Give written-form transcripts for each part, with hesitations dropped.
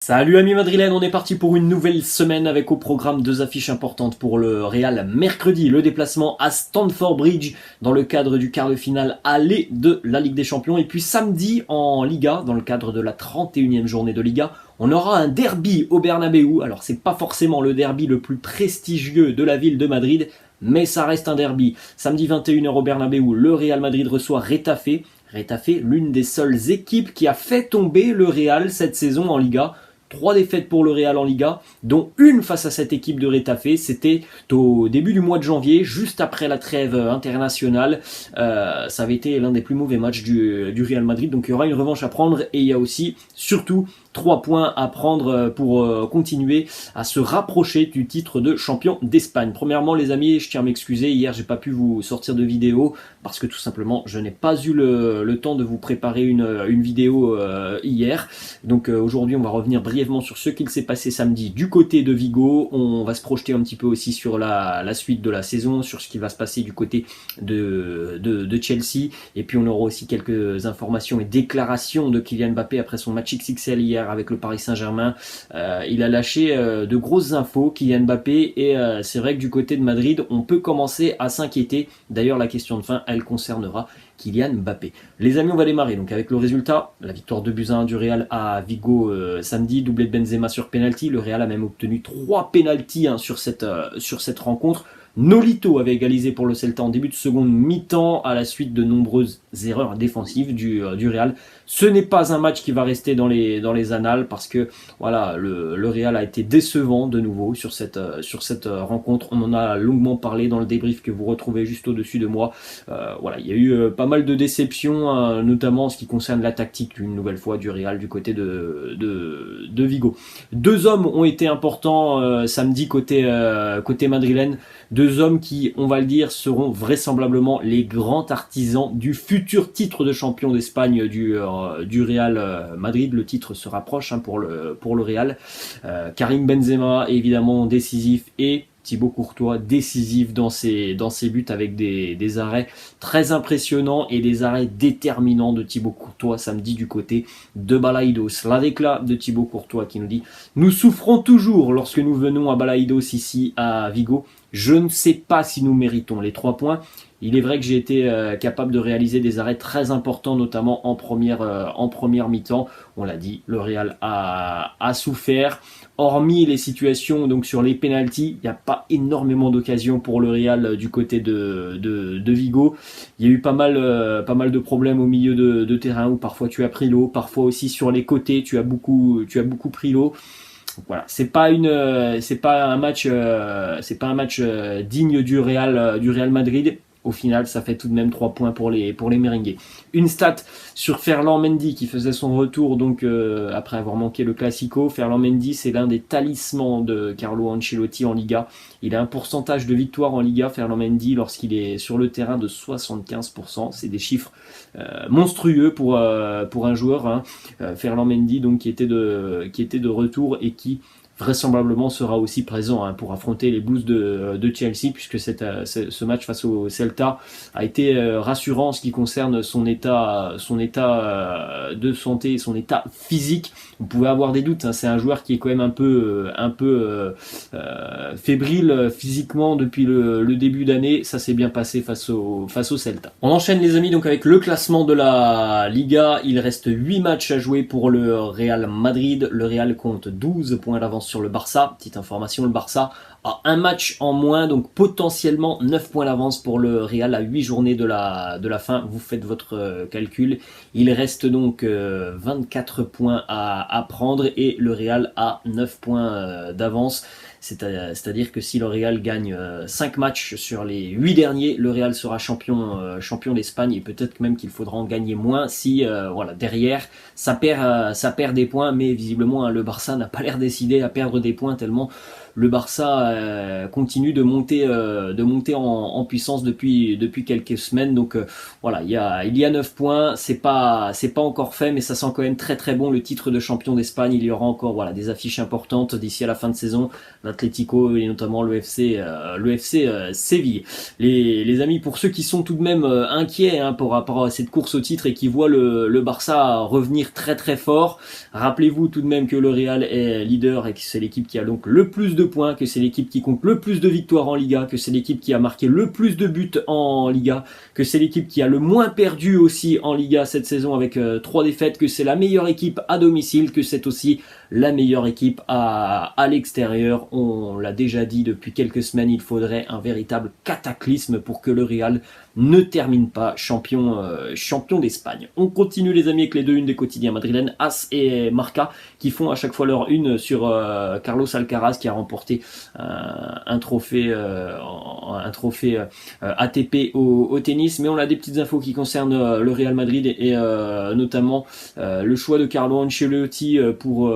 Salut amis madrilènes, on est parti pour une nouvelle semaine avec au programme deux affiches importantes pour le Real. Mercredi, le déplacement à Stamford Bridge dans le cadre du quart de finale aller de la Ligue des Champions. Et puis samedi en Liga, dans le cadre de la 31e journée de Liga, on aura un derby au Bernabéu. Alors c'est pas forcément le derby le plus prestigieux de la ville de Madrid, mais ça reste un derby. Samedi 21h au Bernabéu, le Real Madrid reçoit Retafe. Retafe, l'une des seules équipes qui a fait tomber le Real cette saison en Liga. 3 défaites pour le Real en Liga, dont une face à cette équipe de Retafe. C'était au début du mois de janvier, juste après la trêve internationale. Ça avait été l'un des plus mauvais matchs du Real Madrid. Donc il y aura une revanche à prendre et il y a aussi, surtout, 3 points à prendre pour continuer à se rapprocher du titre de champion d'Espagne. Premièrement, les amis, je tiens à m'excuser. Hier, j'ai pas pu vous sortir de vidéo parce que tout simplement, je n'ai pas eu le temps de vous préparer une vidéo hier. Donc aujourd'hui, on va revenir brièvement sur ce qu'il s'est passé samedi du côté de Vigo. On va se projeter un petit peu aussi sur la suite de la saison, sur ce qui va se passer du côté de Chelsea. Et puis on aura aussi quelques informations et déclarations de Kylian Mbappé après son match XXL hier avec le Paris Saint-Germain. Il a lâché de grosses infos, Kylian Mbappé, et c'est vrai que du côté de Madrid, on peut commencer à s'inquiéter. D'ailleurs, la question de fin, elle concernera Kylian Mbappé. Les amis, on va démarrer donc avec le résultat, la victoire 2-1 du Real à Vigo samedi, doublé de Benzema sur penalty. Le Real a même obtenu 3 penalties sur cette rencontre. Nolito avait égalisé pour le Celta en début de seconde mi-temps à la suite de nombreuses erreurs défensives du Real. Ce n'est pas un match qui va rester dans les annales parce que voilà, le Real a été décevant de nouveau sur cette rencontre. On en a longuement parlé dans le débrief que vous retrouvez juste au-dessus de moi. Voilà, il y a eu pas mal de déceptions, notamment en ce qui concerne la tactique une nouvelle fois du Real du côté de Vigo. 2 hommes ont été importants samedi côté madrilène. 2 hommes qui, on va le dire, seront vraisemblablement les grands artisans du futur titre de champion d'Espagne du Real Madrid. Le titre se rapproche pour le Real. Karim Benzema, évidemment décisif, et Thibaut Courtois décisif dans ses buts avec des arrêts très impressionnants et des arrêts déterminants de Thibaut Courtois samedi du côté de Balaidos. La déclat de Thibaut Courtois qui nous dit « Nous souffrons toujours lorsque nous venons à Balaidos ici à Vigo. Je ne sais pas si nous méritons les 3 points. Il est vrai que j'ai été capable de réaliser des arrêts très importants, notamment en première mi-temps. On l'a dit, le Real a souffert. Hormis les situations donc sur les pénaltys, il n'y a pas énormément d'occasions pour le Real du côté de Vigo. Il y a eu pas mal de problèmes au milieu de terrain où parfois tu as pris l'eau, parfois aussi sur les côtés tu as beaucoup pris l'eau. Donc voilà, c'est pas un match digne du Real Madrid. Au final, ça fait tout de même 3 points pour les merengues. Une stat sur Ferland Mendy qui faisait son retour donc après avoir manqué le Classico. Ferland Mendy, c'est l'un des talismans de Carlo Ancelotti en Liga. Il a un pourcentage de victoire en Liga, Ferland Mendy, lorsqu'il est sur le terrain de 75%. C'est des chiffres monstrueux pour un joueur. Hein. Ferland Mendy, donc qui était de retour et qui vraisemblablement sera aussi présent pour affronter les Blues de Chelsea, puisque ce match face au Celta a été rassurant en ce qui concerne son état de santé et son état physique. Vous pouvez avoir des doutes, c'est un joueur qui est quand même un peu fébrile physiquement depuis le début d'année. Ça s'est bien passé face au Celta. On enchaîne les amis donc avec le classement de la Liga. Il reste 8 matchs à jouer pour le Real Madrid. Le Real compte 12 points d'avance sur le Barça. Petite information, le Barça a un match en moins, donc potentiellement 9 points d'avance pour le Real à 8 journées de la fin. Vous faites votre calcul. Il reste donc 24 points à prendre et le Real a 9 points d'avance. C'est-à-dire que si le Real gagne 5 matchs sur les 8 derniers, le Real sera champion d'Espagne, et peut-être même qu'il faudra en gagner moins si derrière ça perd des points, mais visiblement le Barça n'a pas l'air décidé à perdre des points tellement le Barça continue de monter en puissance depuis quelques semaines. Donc voilà, il y a 9 points, c'est pas encore fait, mais ça sent quand même très très bon le titre de champion d'Espagne. Il y aura encore voilà des affiches importantes d'ici à la fin de saison, l'Atlético et notamment le FC Séville. Les amis, pour ceux qui sont tout de même inquiets par rapport à cette course au titre et qui voient le Barça revenir très très fort, rappelez-vous tout de même que le Real est leader et que c'est l'équipe qui a donc le plus de points, que c'est l'équipe qui compte le plus de victoires en Liga, que c'est l'équipe qui a marqué le plus de buts en Liga, que c'est l'équipe qui a le moins perdu aussi en Liga cette saison avec 3 défaites, que c'est la meilleure équipe à domicile, que c'est aussi la meilleure équipe à l'extérieur. On l'a déjà dit depuis quelques semaines, il faudrait un véritable cataclysme pour que le Real ne termine pas champion d'Espagne. On continue les amis avec les 2 unes des quotidiens madrilènes, AS et Marca, qui font à chaque fois leur une sur Carlos Alcaraz qui a remporté un trophée ATP au tennis. Mais on a des petites infos qui concernent le Real Madrid et notamment le choix de Carlo Ancelotti pour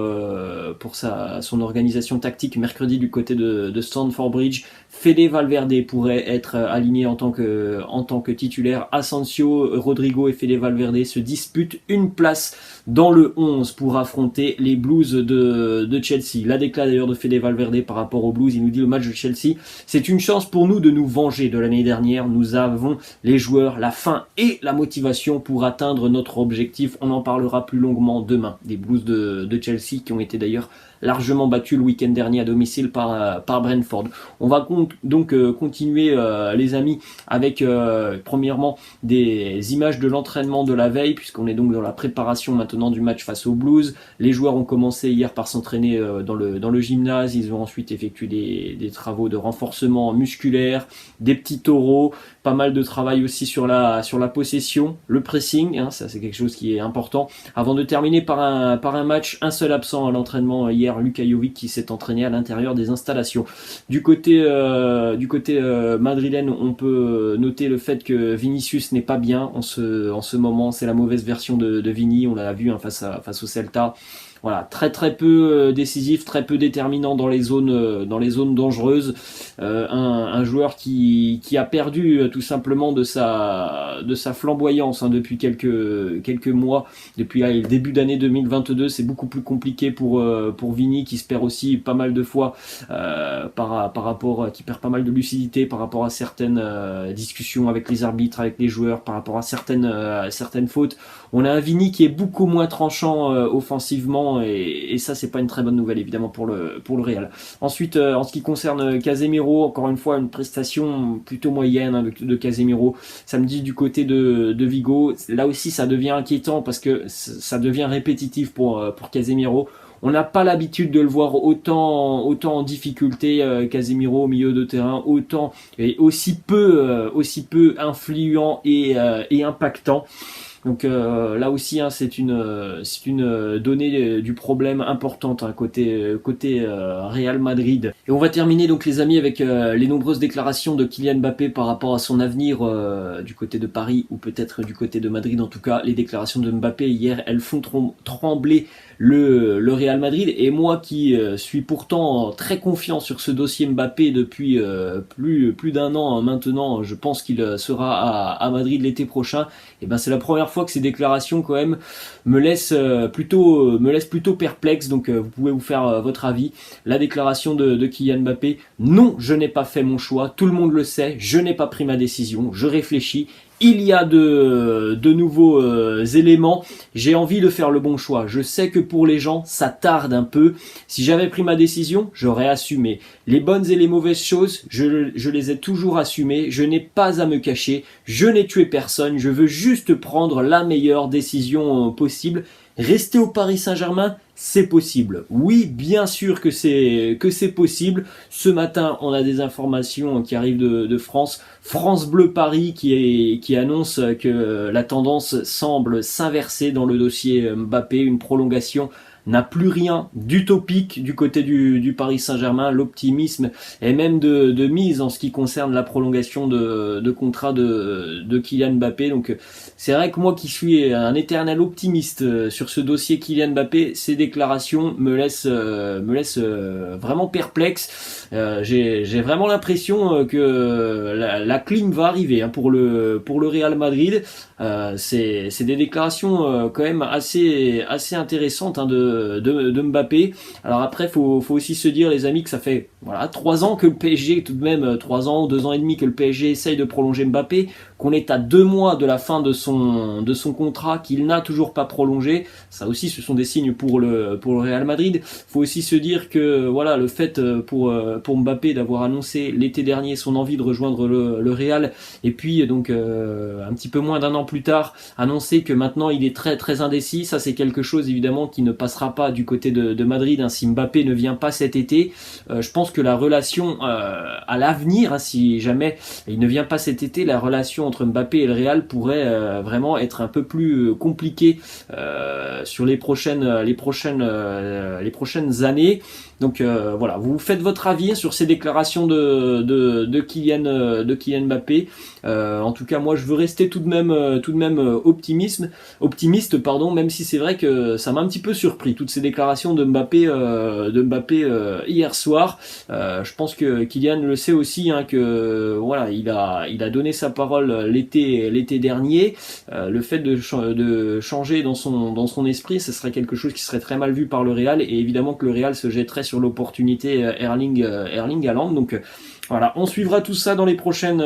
son organisation tactique mercredi du côté de Stamford Bridge. Fede Valverde pourrait être aligné en tant que titulaire. Asensio, Rodrigo et Fede Valverde se disputent une place dans le 11 pour affronter les Blues de Chelsea. La déclat d'ailleurs de Fede Valverde par rapport aux Blues, il nous dit le match de Chelsea, c'est une chance pour nous de nous venger de l'année dernière. Nous avons les joueurs, la faim et la motivation pour atteindre notre objectif. On en parlera plus longuement demain des Blues de Chelsea qui ont été d'ailleurs largement battu le week-end dernier à domicile par Brentford. On va donc continuer les amis avec premièrement des images de l'entraînement de la veille, puisqu'on est donc dans la préparation maintenant du match face aux Blues. Les joueurs ont commencé hier par s'entraîner dans le gymnase, ils ont ensuite effectué des travaux de renforcement musculaire, des petits taureaux, pas mal de travail aussi sur la possession, le pressing, hein, ça c'est quelque chose qui est important, avant de terminer par un match, un seul absent à l'entraînement hier, Luka Jovic, qui s'est entraîné à l'intérieur des installations. Du côté madrilène, on peut noter le fait que Vinicius n'est pas bien en ce moment, c'est la mauvaise version de Vini, on l'a vu hein, face au Celta. Voilà, très très peu décisif, très peu déterminant dans les zones dangereuses. Un joueur qui a perdu tout simplement de sa flamboyance hein, depuis quelques mois, depuis le début d'année 2022. C'est beaucoup plus compliqué pour Vini, qui se perd aussi pas mal de fois par rapport, qui perd pas mal de lucidité par rapport à certaines discussions avec les arbitres, avec les joueurs, par rapport à certaines fautes. On a un Vini qui est beaucoup moins tranchant offensivement et ça c'est pas une très bonne nouvelle évidemment pour le Real. Ensuite en ce qui concerne Casemiro, encore une fois une prestation plutôt moyenne hein, de Casemiro samedi du côté de Vigo. Là aussi ça devient inquiétant parce que ça devient répétitif pour Casemiro. On n'a pas l'habitude de le voir autant en difficulté, Casemiro au milieu de terrain, autant et aussi peu influent et impactant. Donc là aussi hein, c'est une donnée du problème importante hein, côté Real Madrid. Et on va terminer donc les amis avec les nombreuses déclarations de Kylian Mbappé par rapport à son avenir du côté de Paris ou peut-être du côté de Madrid. En tout cas les déclarations de Mbappé hier, elles font trembler le Real Madrid, et moi qui suis pourtant très confiant sur ce dossier Mbappé depuis plus d'un an maintenant, je pense qu'il sera à Madrid l'été prochain. Et ben c'est la première fois que ces déclarations quand même me laissent plutôt perplexe. Donc vous pouvez vous faire votre avis. La déclaration de Kylian Mbappé: non, je n'ai pas fait mon choix, tout le monde le sait, je n'ai pas pris ma décision, je réfléchis. Il y a de nouveaux éléments, j'ai envie de faire le bon choix. Je sais que pour les gens, ça tarde un peu. Si j'avais pris ma décision, j'aurais assumé. Les bonnes et les mauvaises choses, je les ai toujours assumées. Je n'ai pas à me cacher. Je n'ai tué personne. Je veux juste prendre la meilleure décision possible. Rester au Paris Saint-Germain, c'est possible. Oui, bien sûr que c'est possible. Ce matin, on a des informations qui arrivent de France. France Bleu Paris qui annonce que la tendance semble s'inverser dans le dossier Mbappé. Une prolongation n'a plus rien d'utopique du côté du Paris Saint-Germain. L'optimisme est même de mise en ce qui concerne la prolongation de contrat de Kylian Mbappé. Donc c'est vrai que moi qui suis un éternel optimiste sur ce dossier Kylian Mbappé, ces déclarations me laissent vraiment perplexe. J'ai vraiment l'impression que la clim va arriver hein, pour le Real Madrid. C'est des déclarations quand même assez intéressantes hein, de Mbappé. Alors après, faut aussi se dire les amis que ça fait 3 ans que le PSG, tout de même 3 ans, 2 ans et demi que le PSG essaye de prolonger Mbappé, qu'on est à 2 mois de la fin de son contrat, qu'il n'a toujours pas prolongé. Ça aussi, ce sont des signes pour le Real Madrid. Faut aussi se dire que voilà, le fait pour Mbappé d'avoir annoncé l'été dernier son envie de rejoindre le Real, et puis donc un petit peu moins d'un an plus tard, annoncer que maintenant il est très indécis, ça c'est quelque chose évidemment qui ne passera pas du côté de Madrid hein, si Mbappé ne vient pas cet été. Je pense que la relation à l'avenir, hein, si jamais il ne vient pas cet été, la relation entre Mbappé et le Real pourrait vraiment être un peu plus compliquée sur les prochaines années. Donc voilà, vous faites votre avis sur ces déclarations de Kylian Mbappé. En tout cas, moi, je veux rester tout de même optimiste, pardon, même si c'est vrai que ça m'a un petit peu surpris toutes ces déclarations de Mbappé hier soir. Je pense que Kylian le sait aussi, hein, que voilà, il a donné sa parole l'été dernier. Le fait de changer dans son esprit, ce serait quelque chose qui serait très mal vu par le Real, et évidemment que le Real se jetterait sur l'opportunité Erling Haaland. Donc voilà, on suivra tout ça dans les prochaines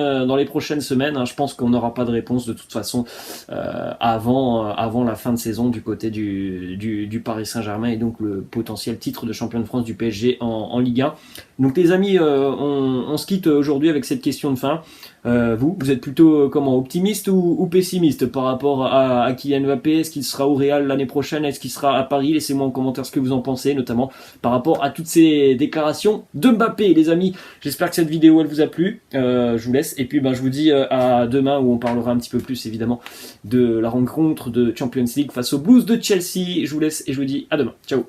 semaines. Hein. Je pense qu'on n'aura pas de réponse de toute façon avant la fin de saison du côté du Paris Saint-Germain, et donc le potentiel titre de champion de France du PSG en Ligue 1. Donc les amis, on se quitte aujourd'hui avec cette question de fin. Vous êtes plutôt optimiste ou pessimiste par rapport à Kylian Mbappé? Est-ce qu'il sera au Real l'année prochaine? Est-ce qu'il sera à Paris? Laissez-moi en commentaire ce que vous en pensez, notamment par rapport à toutes ces déclarations de Mbappé. Les amis, j'espère que cette vidéo elle vous a plu. Je vous laisse, et puis je vous dis à demain, où on parlera un petit peu plus évidemment de la rencontre de Champions League face aux Blues de Chelsea. Je vous laisse et je vous dis à demain. Ciao.